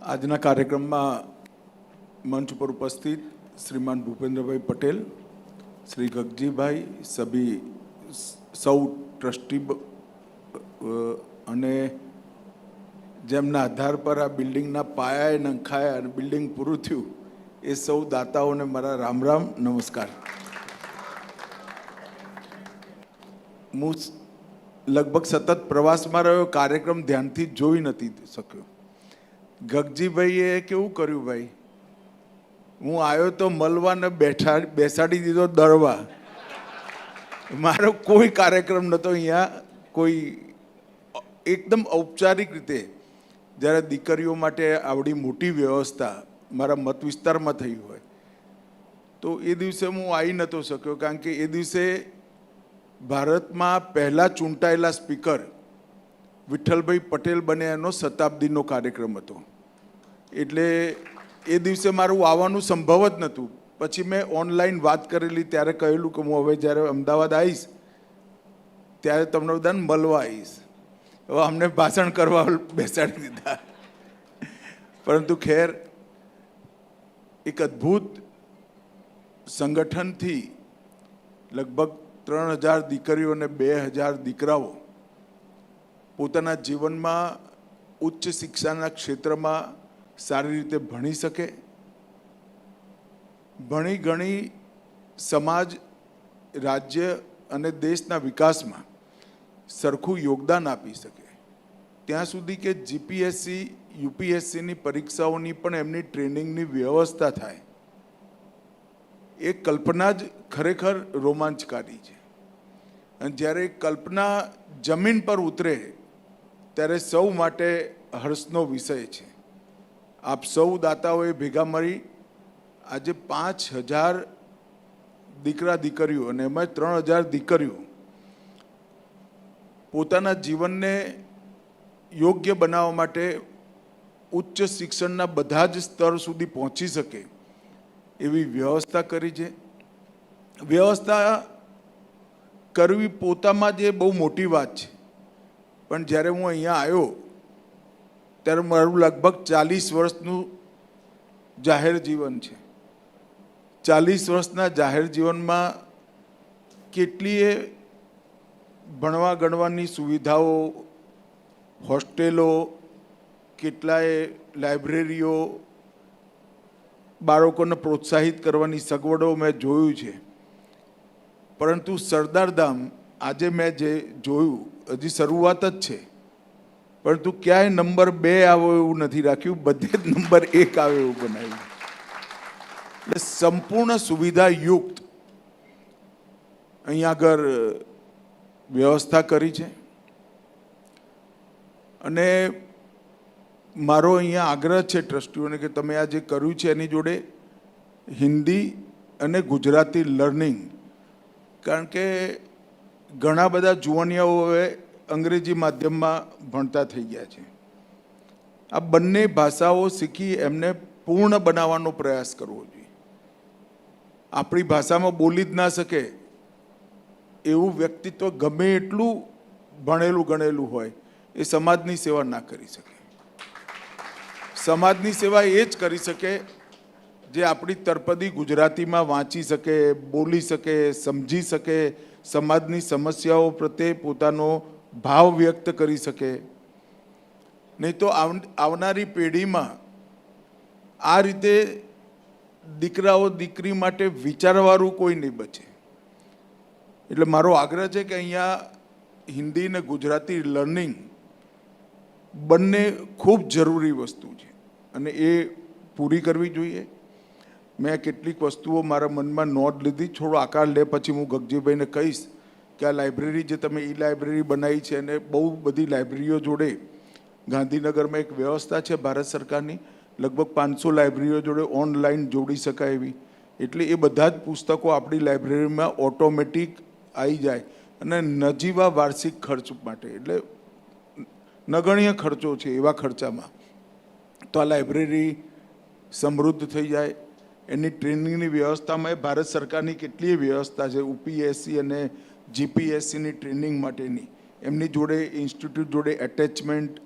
આજના કાર્યક્રમમાં મંચ પર ઉપસ્થિત શ્રીમાન ભૂપેન્દ્રભાઈ પટેલ, શ્રી ગગજીભાઈ, સૌ ટ્રસ્ટી અને જેમના આધાર પર આ બિલ્ડિંગના પાયાએ નંખાયા અને બિલ્ડિંગ પૂરું થયું એ સૌ દાતાઓને મારા રામ રામ, નમસ્કાર. હું લગભગ સતત પ્રવાસમાં રહ્યો, કાર્યક્રમ ધ્યાનથી જોઈ નથી શક્યો. ગગજીભાઈએ કેવું કર્યું ભાઈ, હું આવ્યો તો મળવાને બેસાડી દીધો દળવા. મારો કોઈ કાર્યક્રમ નહોતો અહીંયા. કોઈ એકદમ ઔપચારિક રીતે જ્યારે દીકરીઓ માટે આવડી મોટી વ્યવસ્થા મારા મત વિસ્તારમાં થઈ હોય તો એ દિવસે હું આવી નહોતો શક્યો, કારણ કે એ દિવસે ભારતમાં પહેલાં ચૂંટાયેલા સ્પીકર વિઠ્ઠલભાઈ પટેલ બને એનો શતાબ્દીનો કાર્યક્રમ હતો. એટલે એ દિવસે મારું આવવાનું સંભવ જ નહોતું. પછી મેં ઓનલાઈન વાત કરેલી ત્યારે કહેલું કે હું હવે જ્યારે અમદાવાદ આવીશ ત્યારે તમને બધાને મળવા આવીશ. હવે અમને ભાષણ કરવા બેસાડી દીધા. પરંતુ ખેર, એક અદ્ભુત સંગઠનથી લગભગ 3000 દીકરીઓ અને 2000 દીકરાઓ પોતાના જીવનમાં ઉચ્ચ શિક્ષાના ક્ષેત્રમાં સારી રીતે ભણી શકે, ભણી ગણી સમાજ, રાજ્ય અને દેશના વિકાસમાં સરખું યોગદાન આપી શકે. ત્યાં સુધી કે જીપીએસસી, યુપીએસસીની પરીક્ષાઓની પણ એમની ટ્રેનિંગની વ્યવસ્થા થાય, એ કલ્પના જ ખરેખર રોમાંચકારી છે. અને જ્યારે કલ્પના જમીન પર ઉતરે ત્યારે સૌ માટે હર્ષનો વિષય છે. આપ સૌ દાતાઓએ ભેગા મળી આજે 5000 દીકરા દીકરીઓ અને એમાં 3000 દીકરીઓ પોતાના જીવનને યોગ્ય બનાવવા માટે ઉચ્ચ શિક્ષણના બધા જ સ્તર સુધી પહોંચી શકે એવી વ્યવસ્થા કરી છે. વ્યવસ્થા કરવી પોતામાં જ બહુ મોટી વાત છે. પણ જ્યારે હું અહીંયા આવ્યો ત્યારે મારું લગભગ 40 વર્ષનું જાહેર જીવન છે. 40 વર્ષના જાહેર જીવનમાં કેટલીય ભણવા ગણવાની સુવિધાઓ, હોસ્ટેલો, કેટલાય લાઇબ્રેરીઓ, બાળકોને પ્રોત્સાહિત કરવાની સગવડો મેં જોયું છે. પરંતુ સરદારધામ આજે મેં જે જોયું, હજી શરૂઆત જ છે, પરંતુ ક્યાંય નંબર 2 આવે એવું નથી રાખ્યું, બધે જ નંબર 1 આવે એવું બનાવ્યું. એટલે સંપૂર્ણ સુવિધા યુક્ત અહીંયા આગળ વ્યવસ્થા કરી છે. અને મારો અહીંયા આગ્રહ છે ટ્રસ્ટીઓને કે તમે આ જે કર્યું છે એની જોડે હિન્દી અને ગુજરાતી લર્નિંગ, કારણ કે ઘણા બધા જુવાનિયાઓ હવે અંગ્રેજી માધ્યમમાં ભણતા થઈ ગયા છે. આ બંને ભાષાઓ શીખી એમને પૂર્ણ બનાવવાનો પ્રયાસ કરવો જોઈએ. આપણી ભાષામાં બોલી જ ના શકે એવું વ્યક્તિત્વ ગમે એટલું ભણેલું ગણેલું હોય એ સમાજની સેવા ના કરી શકે. સમાજની સેવા એ જ કરી શકે જે આપણી તળપદી ગુજરાતીમાં વાંચી શકે, બોલી શકે, સમજી શકે, સમાજની સમસ્યાઓ પ્રત્યે પોતાનો ભાવ વ્યક્ત કરી શકે. નહીં તો આવનારી પેઢીમાં આ રીતે દીકરાઓ દીકરી માટે વિચારવાળું કોઈ નહીં બચે. એટલે મારો આગ્રહ છે કે અહીંયા હિન્દી અને ગુજરાતી લર્નિંગ બંને ખૂબ જરૂરી વસ્તુ છે અને એ પૂરી કરવી જોઈએ. મેં કેટલીક વસ્તુઓ મારા મનમાં નોંધ લીધી, થોડો આકાર લે પછી હું ગગજીભાઈને કહીશ કે આ લાઇબ્રેરી જે તમે લાઇબ્રેરી બનાવી છે અને બહુ બધી લાઇબ્રેરીઓ જોડે ગાંધીનગરમાં એક વ્યવસ્થા છે ભારત સરકારની, લગભગ 500 લાઇબ્રેરીઓ જોડે ઓનલાઈન જોડી શકાય એવી. એટલે એ બધા જ પુસ્તકો આપણી લાઇબ્રેરીમાં ઓટોમેટિક આવી જાય અને નજીવા વાર્ષિક ખર્ચ માટે, એટલે નગણ્ય ખર્ચો છે એવા ખર્ચામાં તો આ લાઇબ્રેરી સમૃદ્ધ થઈ જાય. એની ટ્રેનિંગની વ્યવસ્થામાં ભારત સરકારની કેટલીય વ્યવસ્થા છે, યુપીએસસી અને જીપીએસસીની ટ્રેનિંગ માટેની. એમની જોડે ઇન્સ્ટિટ્યૂટ જોડે એટેચમેન્ટ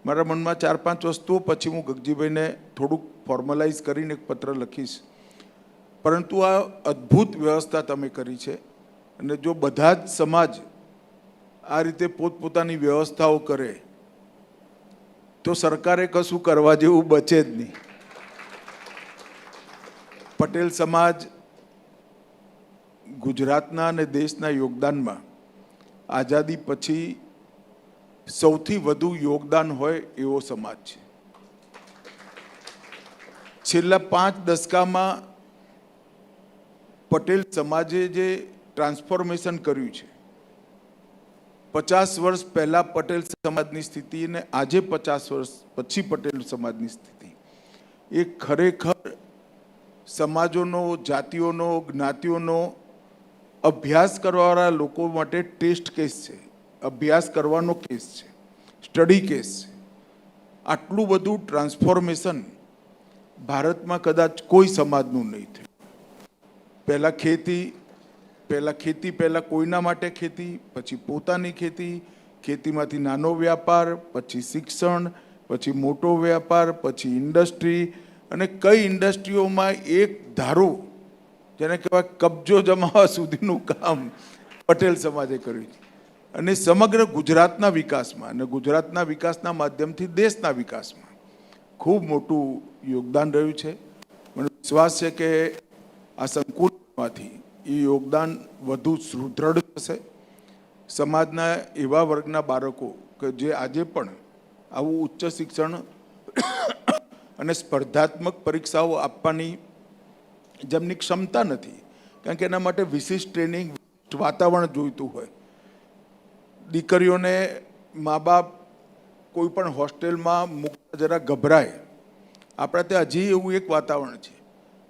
મારા મનમાં 4-5 વસ્તુઓ પછી હું ગગજીભાઈને થોડુંક ફોર્મલાઇઝ કરીને એક પત્ર લખીશ. પરંતુ આ અદ્ભુત વ્યવસ્થા તમે કરી છે અને જો બધા જ સમાજ આ રીતે પોતપોતાની વ્યવસ્થાઓ કરે તો સરકારે કશું કરવા જેવું બચે જ નહીં. પટેલ સમાજ ગુજરાતના અને દેશના યોગદાનમાં આઝાદી પછી સૌથી વધુ યોગદાન હોય એવો સમાજ છે. છેલ્લા 5 દશકામાં પટેલ સમાજે જે ટ્રાન્સફોર્મેશન કર્યું છે, 50 વર્ષ પહેલા પટેલ સમાજની સ્થિતિ અને આજે 50 વર્ષ પછી પટેલ સમાજની સ્થિતિ, એ ખરેખર સમાજોનો, જાતિઓનો, જ્ઞાતિઓનો અભ્યાસ કરવાવાળા લોકો માટે ટેસ્ટ કેસ છે, અભ્યાસ કરવાનો કેસ છે, સ્ટડી કેસ છે. આટલું બધું ટ્રાન્સફોર્મેશન ભારતમાં કદાચ કોઈ સમાજનું નહીં થયું. પહેલાં કોઈના માટે ખેતી, પછી પોતાની ખેતી, ખેતીમાંથી નાનો વ્યાપાર, પછી શિક્ષણ, પછી મોટો વ્યાપાર, પછી ઇન્ડસ્ટ્રી, અને કઈ ઇન્ડસ્ટ્રીઓમાં એક ધારો જેને કહેવાય કબજો જમાવવા સુધીનું કામ પટેલ સમાજે કર્યું છે. અને સમગ્ર ગુજરાતના વિકાસમાં અને ગુજરાતના વિકાસના માધ્યમથી દેશના વિકાસમાં ખૂબ મોટું યોગદાન રહ્યું છે. મને વિશ્વાસ છે કે આ સંકુલમાંથી એ યોગદાન વધુ સુદૃઢ થશે. સમાજના એવા વર્ગના બાળકો કે જે આજે પણ આવું ઉચ્ચ શિક્ષણ અને સ્પર્ધાત્મક પરીક્ષાઓ આપવાની જેમની ક્ષમતા નથી, કારણ કે એના માટે વિશિષ્ટ ટ્રેનિંગ, વાતાવરણ જોઈતું હોય. દીકરીઓને મા બાપ કોઈ પણ હોસ્ટેલમાં મૂકવા જરા ગભરાય. આપણા ત્યાં હજી એવું એક વાતાવરણ છે.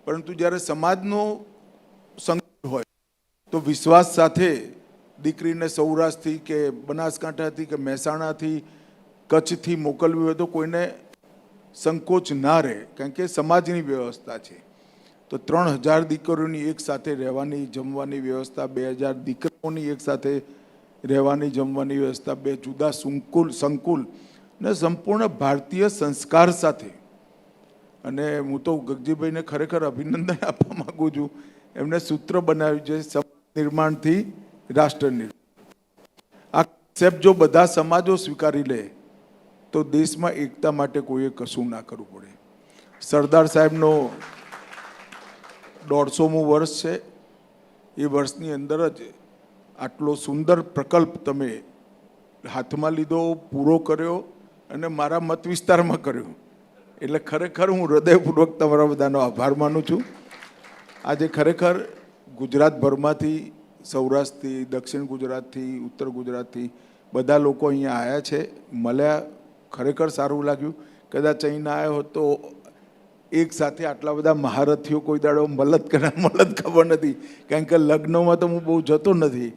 પરંતુ જ્યારે સમાજનો સંકટ હોય તો વિશ્વાસ સાથે દીકરીને સૌરાષ્ટ્રથી કે બનાસકાંઠાથી કે મહેસાણાથી, કચ્છથી મોકલવી હોય તો કોઈને સંકોચ ના રહે, કારણ કે સમાજની વ્યવસ્થા છે. તો 3000 દીકરીઓની એક સાથે રહેવાની જમવાની વ્યવસ્થા, 2000 દીકરીઓની એક સાથે રહેવાની જમવાની વ્યવસ્થા, 2 જુદા સંકુલ ને સંપૂર્ણ ભારતીય સંસ્કાર સાથે. અને હું તો ગગજીભાઈને ખરેખર અભિનંદન આપવા માગું છું. એમણે સૂત્ર બનાવ્યું છે, સમાજ નિર્માણથી રાષ્ટ્ર નિર્માણ. આ કન્સેપ્ટ જો બધા સમાજો સ્વીકારી લે તો દેશમાં એકતા માટે કોઈએ કશું ના કરવું પડે. સરદાર સાહેબનો 150મું વર્ષ છે. એ વર્ષની અંદર જ આટલો સુંદર પ્રકલ્પ તમે હાથમાં લીધો, પૂરો કર્યો અને મારા મત વિસ્તારમાં કર્યો. એટલે ખરેખર હું હૃદયપૂર્વક તમારા બધાનો આભાર માનું છું. આજે ખરેખર ગુજરાતભરમાંથી, સૌરાષ્ટ્રથી, દક્ષિણ ગુજરાતથી, ઉત્તર ગુજરાતથી બધા લોકો અહીંયા આવ્યા છે, મળ્યા. ખરેખર સારું લાગ્યું. કદાચ અહીં ના આવ્યો હોત તો એક સાથે આટલા બધા મહારથીઓ કોઈ દાડો મળત ખબર નથી, કારણ કે લગ્નમાં તો હું બહુ જતો નથી.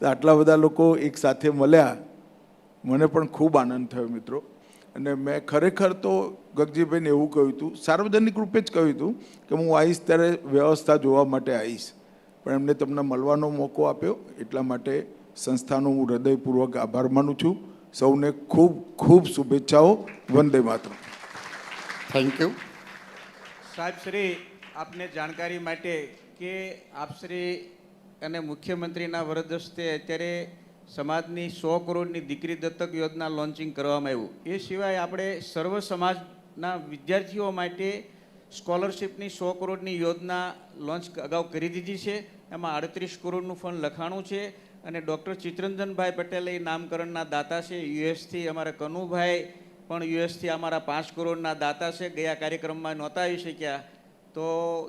તો આટલા બધા લોકો એક સાથે મળ્યા, મને પણ ખૂબ આનંદ થયો મિત્રો. અને મેં ખરેખર તો ગગજીભાઈને એવું કહ્યું હતું, સાર્વજનિક રૂપે જ કહ્યું હતું કે હું આવીશ ત્યારે વ્યવસ્થા જોવા માટે આવીશ, પણ એમને તમને મળવાનો મોકો આપ્યો. એટલા માટે સંસ્થાનો હું હૃદયપૂર્વક આભાર માનું છું. સૌને ખૂબ ખૂબ શુભેચ્છાઓ. વંદે માતરમ. થેન્ક યુ સાહેબ શ્રી. આપને જાણકારી માટે કે આપ શ્રી અને મુખ્યમંત્રીના વરદ હસ્તે અત્યારે સમાજની 100 કરોડની દીકરી દત્તક યોજના લોન્ચિંગ કરવામાં આવ્યું. એ સિવાય આપણે સર્વ સમાજના વિદ્યાર્થીઓ માટે સ્કોલરશિપની 100 કરોડની યોજના લોન્ચ અગાઉ કરી દીધી છે. એમાં 38 કરોડનું ફંડ લખાણું છે અને ડૉક્ટર ચિત્તરંજનભાઈ પટેલ એ નામકરણના દાતા છે. યુએસથી અમારા કનુભાઈ પણ યુએસથી અમારા 5 કરોડના દાતા છે. ગયા કાર્યક્રમમાં નહોતા આવી શક્યા. તો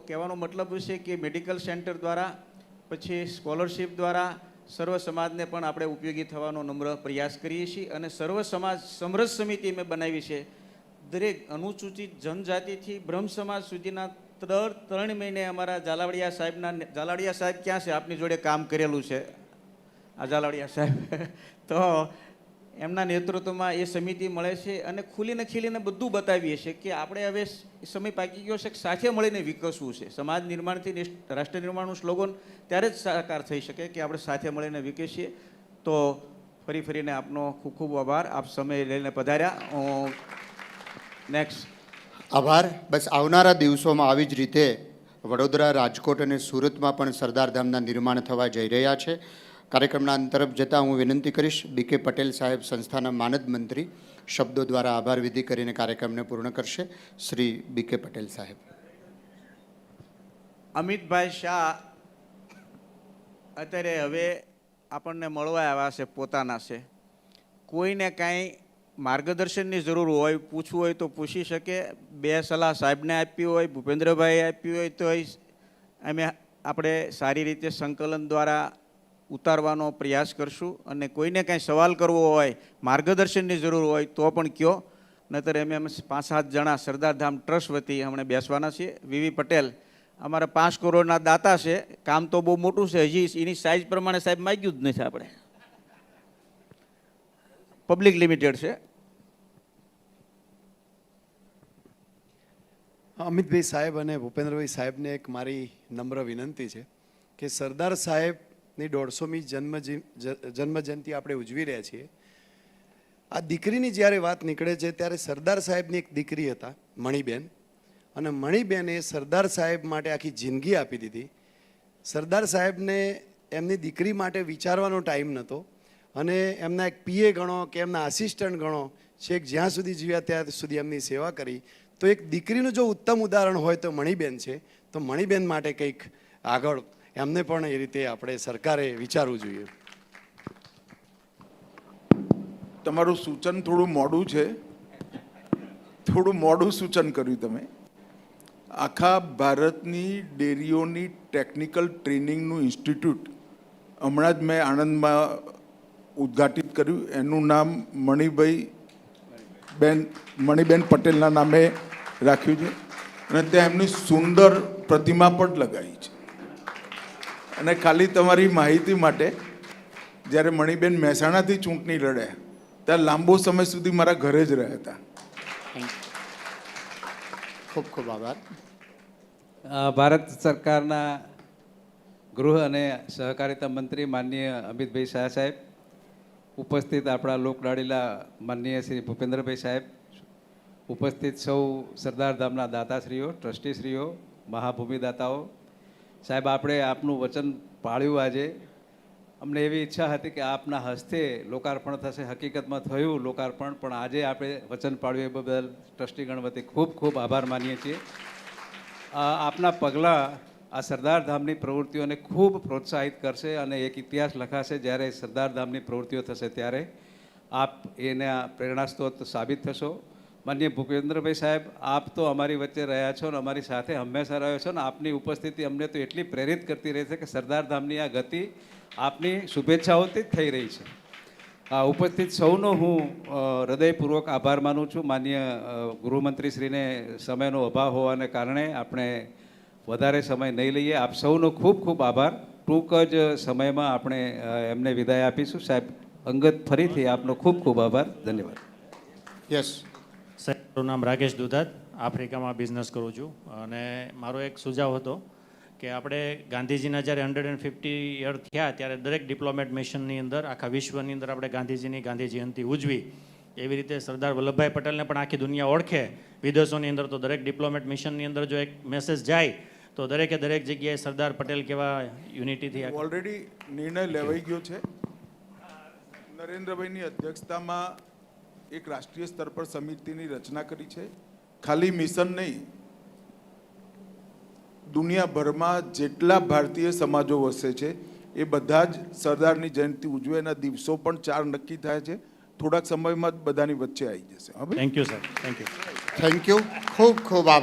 કહેવાનો મતલબ છે કે મેડિકલ સેન્ટર દ્વારા, પછી સ્કોલરશિપ દ્વારા સર્વ સમાજને પણ આપણે ઉપયોગી થવાનો નમ્ર પ્રયાસ કરીએ છીએ. અને સર્વ સમાજ સમરસ સમિતિ મેં બનાવી છે. દરેક અનુસૂચિત જનજાતિથી બ્રહ્મ સમાજ સુધીના 3 મહિને અમારા ઝાલાવાડિયા સાહેબ ક્યાં છે? આપની જોડે કામ કરેલું છે આ ઝાલાવાડિયા સાહેબ. તો એમના નેતૃત્વમાં એ સમિતિ મળે છે અને ખુલીને ખીલીને બધું બતાવીએ છીએ કે આપણે હવે સમય પાકી ગયો છે કે સાથે મળીને વિકસવું છે. સમાજ નિર્માણથી રાષ્ટ્ર નિર્માણનું સ્લોગન ત્યારે જ સાકાર થઈ શકે કે આપણે સાથે મળીને વિકસીએ. તો ફરીને આપનો ખૂબ ખૂબ આભાર. આપ સમય લઈને પધાર્યા. નેક્સ્ટ. આભાર. બસ આવનારા દિવસોમાં આવી જ રીતે વડોદરા, રાજકોટ અને સુરતમાં પણ સરદાર ધામના નિર્માણ થવા જઈ રહ્યા છે. કાર્યક્રમના અંત તરફ જતાં હું વિનંતી કરીશ બીકે પટેલ સાહેબ સંસ્થાના માનદ મંત્રી શબ્દો દ્વારા આભાર વિધિ કરીને કાર્યક્રમને પૂર્ણ કરશે. શ્રી બીકે પટેલ સાહેબ. અમિતભાઈ શાહ અત્યારે હવે આપણને મળવા આવ્યા છે, પોતાના છે. કોઈને કાંઈ માર્ગદર્શનની જરૂર હોય, પૂછવું હોય તો પૂછી શકે. બે સલાહ સાહેબને આપી હોય, ભૂપેન્દ્રભાઈ આપી હોય તો આપણે સારી રીતે સંકલન દ્વારા ઉતારવાનો પ્રયાસ કરશું. અને કોઈને કાંઈ સવાલ કરવો હોય, માર્ગદર્શનની જરૂર હોય તો પણ કહો. નહીતર અમે 5-7 જણા સરદાર ધામ ટ્રસ્ટ વતી હમણાં બેસવાના છીએ. વીવી પટેલ અમારા 5 કરોડના દાતા છે. કામ તો બહુ મોટું છે, હજી એની સાઇઝ પ્રમાણે સાહેબ માગ્યું જ નથી. આપણે પબ્લિક લિમિટેડ છે. અમિતભાઈ સાહેબ અને ભૂપેન્દ્રભાઈ સાહેબને એક મારી નમ્ર વિનંતી છે કે સરદાર સાહેબની 150મી જન્મજયંતિ આપણે ઉજવી રહ્યા છીએ. આ દીકરીની જ્યારે વાત નીકળે છે ત્યારે સરદાર સાહેબની એક દીકરી હતા, મણિબેન, અને મણિબેને સરદાર સાહેબ માટે આખી જિંદગી આપી દીધી. સરદાર સાહેબને એમની દીકરી માટે વિચારવાનો ટાઈમ નહોતો અને એમના એક પીએ ગણો કે એમના આસિસ્ટન્ટ ગણો, છેક જ્યાં સુધી જીવ્યા ત્યાં સુધી એમની સેવા કરી. તો એક દીકરીનું જો ઉત્તમ ઉદાહરણ હોય તો મણિબેન છે. તો મણિબેન માટે કંઈક આગળ એમને પણ એ રીતે આપણે સરકારે વિચારવું જોઈએ. તમારું સૂચન થોડું મોડું છે, થોડું મોડું સૂચન કર્યું તમે. આખા ભારતની ડેરીઓની ટેકનિકલ ટ્રેનિંગનું ઇન્સ્ટિટ્યૂટ હમણાં જ મેં આણંદમાં ઉદ્ઘાટિત કર્યું. એનું નામ મણિબેન પટેલના નામે રાખ્યું છે અને ત્યાં એમની સુંદર પ્રતિમા પણ લગાવી છે. અને ખાલી તમારી માહિતી માટે, જ્યારે મણિબેન મહેસાણાથી ચૂંટણી લડ્યા ત્યાં લાંબો સમય સુધી મારા ઘરે જ રહ્યા હતા. ખૂબ ખૂબ આભાર. ભારત સરકારના ગૃહ અને સહકારિતા મંત્રી માનનીય અમિતભાઈ શાહ સાહેબ, ઉપસ્થિત આપણા લોકલાડીલા માનનીય શ્રી ભૂપેન્દ્રભાઈ સાહેબ, ઉપસ્થિત સૌ સરદાર ધામના દાતાશ્રીઓ, ટ્રસ્ટીશ્રીઓ, મહાભૂમિદાતાઓ સાહેબ, આપણે આપનું વચન પાળ્યું. આજે અમને એવી ઈચ્છા હતી કે આપના હસ્તે લોકાર્પણ થશે. હકીકતમાં થયું લોકાર્પણ, પણ આજે આપણે વચન પાળ્યું એ બદલ ટ્રસ્ટીગણ વતી ખૂબ ખૂબ આભાર માનીએ છીએ. આપના પગલાં આ સરદાર ધામની પ્રવૃત્તિઓને ખૂબ પ્રોત્સાહિત કરશે અને એક ઇતિહાસ લખાશે. જ્યારે સરદાર ધામની પ્રવૃત્તિઓ થશે ત્યારે આપ એના પ્રેરણાસ્ત્રોત સાબિત થશો. માનનીય ભૂપેન્દ્રભાઈ સાહેબ, આપ તો અમારી વચ્ચે રહ્યા છો ને અમારી સાથે હંમેશા રહ્યો છો ને આપની ઉપસ્થિતિ અમને તો એટલી પ્રેરિત કરતી રહે છે કે સરદાર ધામની આ ગતિ આપની શુભેચ્છાઓથી જ થઈ રહી છે. આ ઉપસ્થિત સૌનો હું હૃદયપૂર્વક આભાર માનું છું. માનનીય ગૃહમંત્રીશ્રીને સમયનો અભાવ હોવાને કારણે આપણે વધારે સમય નહીં લઈએ. આપ સૌનો ખૂબ ખૂબ આભાર. ટૂંક જ સમયમાં આપણે એમને વિદાય આપીશું. સાહેબ, અંગત ફરીથી આપનો ખૂબ ખૂબ આભાર. ધન્યવાદ. યસ. સાહેબ, મારું નામ રાકેશ દુધાત, આફ્રિકામાં બિઝનેસ કરું છું. અને મારો એક સુઝાવ હતો કે આપણે ગાંધીજીના જ્યારે 150 યર થયા ત્યારે દરેક ડિપ્લોમેટ મિશનની અંદર આખા વિશ્વની અંદર આપણે ગાંધીજીની ગાંધી જયંતિ ઉજવી. એવી રીતે સરદાર વલ્લભભાઈ પટેલને પણ આખી દુનિયા ઓળખે વિદેશોની અંદર. તો દરેક ડિપ્લોમેટ મિશનની અંદર જો એક મેસેજ જાય તો દરેકે દરેક જગ્યાએ સરદાર પટેલ કેવા યુનિટીથી ઓલરેડી નિર્ણય લેવાઈ ગયો છે. નરેન્દ્રભાઈની અધ્યક્ષતામાં એક રાષ્ટ્રીય સ્તર પર સમિતિની રચના કરી છે. ખાલી મિશન નહીં, દુનિયાભરમાં જેટલા ભારતીય સમાજો વસે છે એ બધા જ સરદારની જયંતિ ઉજવે. એના દિવસો પણ 4 નક્કી થાય છે. થોડાક સમયમાં જ બધાની વચ્ચે આવી જશે. Thank you sir. Thank you. Thank you. ખૂબ ખૂબ આભાર.